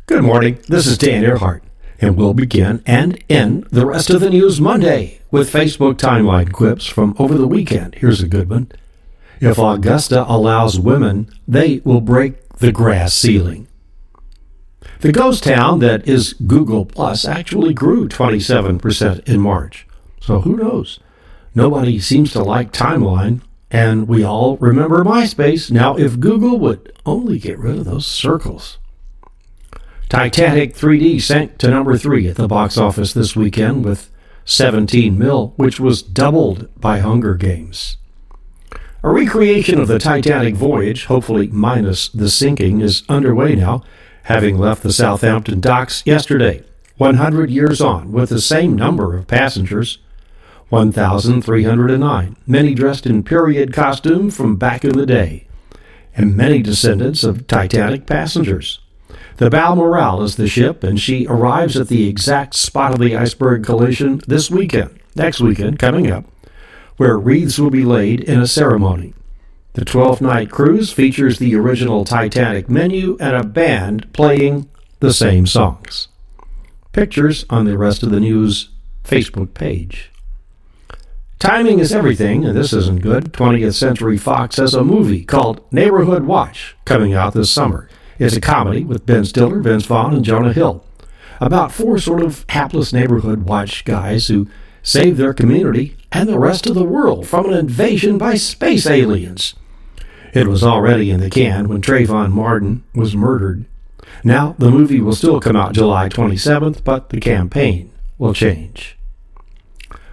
Good morning, this is Dan Earhart, and we'll begin and end the rest of the news Monday with Facebook timeline quips from over the weekend. Here's a good one. If Augusta allows women, they will break the glass ceiling. The ghost town that is Google Plus actually grew 27% in March. So who knows? Nobody seems to like timeline, and we all remember MySpace. Now, if Google would only get rid of those circles. Titantic 3D sank to number 3 at the box office this weekend with 17 mil, which was doubled by Hunger Games. A recreation of the Titanic voyage, hopefully minus the sinking, is underway now, having left the Southampton docks yesterday, 100 years on, with the same number of passengers, 1,309, many dressed in period costume from back in the day, and many descendants of Titanic passengers. The Balmoral is the ship, and she arrives at the exact spot of the iceberg collision next weekend, coming up, where wreaths will be laid in a ceremony. The 12-night cruise features the original Titanic menu and a band playing the same songs. Pictures on the rest of the news Facebook page. Timing is everything, and this isn't good. 20th Century Fox has a movie called Neighborhood Watch coming out this summer. It's a comedy with Ben Stiller, Vince Vaughn, and Jonah Hill about 4 sort of hapless neighborhood watch guys who save their community and the rest of the world from an invasion by space aliens. It was already in the can when Trayvon Martin was murdered. Now, the movie will still come out July 27th, but the campaign will change.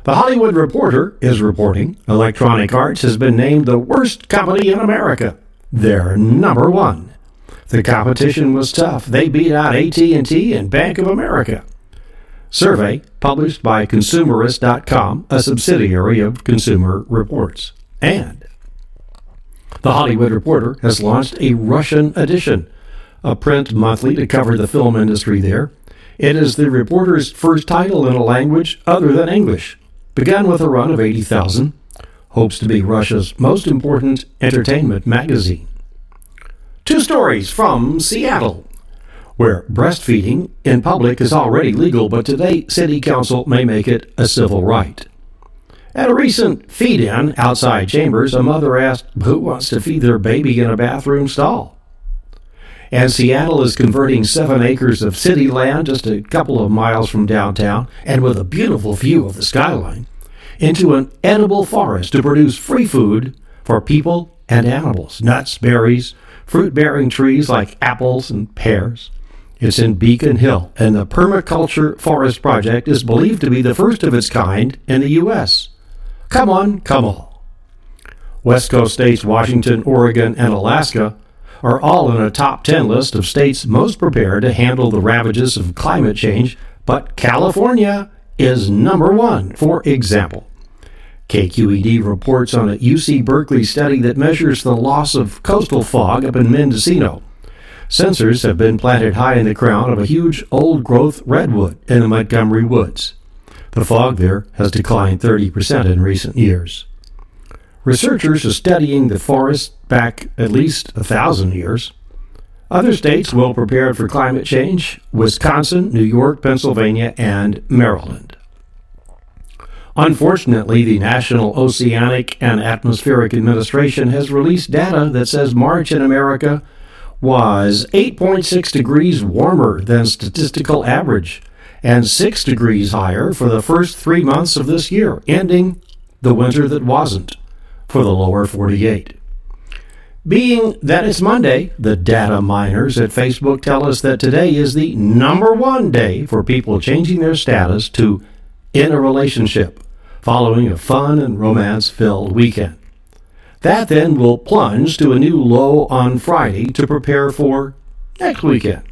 The Hollywood Reporter is reporting Electronic Arts has been named the worst company in America. They're number 1. The competition was tough. They beat out AT&T and Bank of America. Survey published by Consumerist.com, a subsidiary of Consumer Reports. And The Hollywood Reporter has launched a Russian edition, a print monthly to cover the film industry there. It is the Reporter's first title in a language other than English. Began with a run of 80,000. Hopes to be Russia's most important entertainment magazine. 2 stories from Seattle, where breastfeeding in public is already legal, but today City Council may make it a civil right. At a recent feed-in outside Chambers, a mother asked who wants to feed their baby in a bathroom stall. And Seattle is converting 7 acres of city land just a couple of miles from downtown and with a beautiful view of the skyline into an edible forest to produce free food for people and animals, nuts, berries, fruit-bearing trees like apples and pears. It's in Beacon Hill, and the Permaculture Forest Project is believed to be the first of its kind in the U.S. Come on, come all. West Coast states Washington, Oregon, and Alaska are all in a top 10 list of states most prepared to handle the ravages of climate change, but California is number 1, for example. KQED reports on a UC Berkeley study that measures the loss of coastal fog up in Mendocino. Sensors have been planted high in the crown of a huge old-growth redwood in the Montgomery Woods. The fog there has declined 30% in recent years. Researchers are studying the forest back at least 1,000 years. Other states well prepared for climate change: Wisconsin, New York, Pennsylvania, and Maryland. Unfortunately, the National Oceanic and Atmospheric Administration has released data that says March in America was 8.6 degrees warmer than statistical average and 6 degrees higher for the first 3 months of this year, ending the winter that wasn't for the lower 48. Being that it's Monday, the data miners at Facebook tell us that today is the number 1 day for people changing their status to in a relationship, following a fun and romance-filled weekend. That then will plunge to a new low on Friday to prepare for next weekend.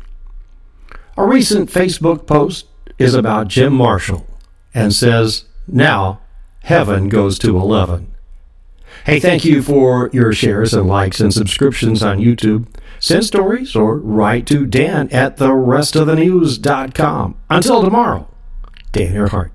A recent Facebook post is about Jim Marshall and says, now heaven goes to 11. Hey, thank you for your shares and likes and subscriptions on YouTube. Send stories or write to Dan at therestofthenews.com. Until tomorrow, Dan Earhart.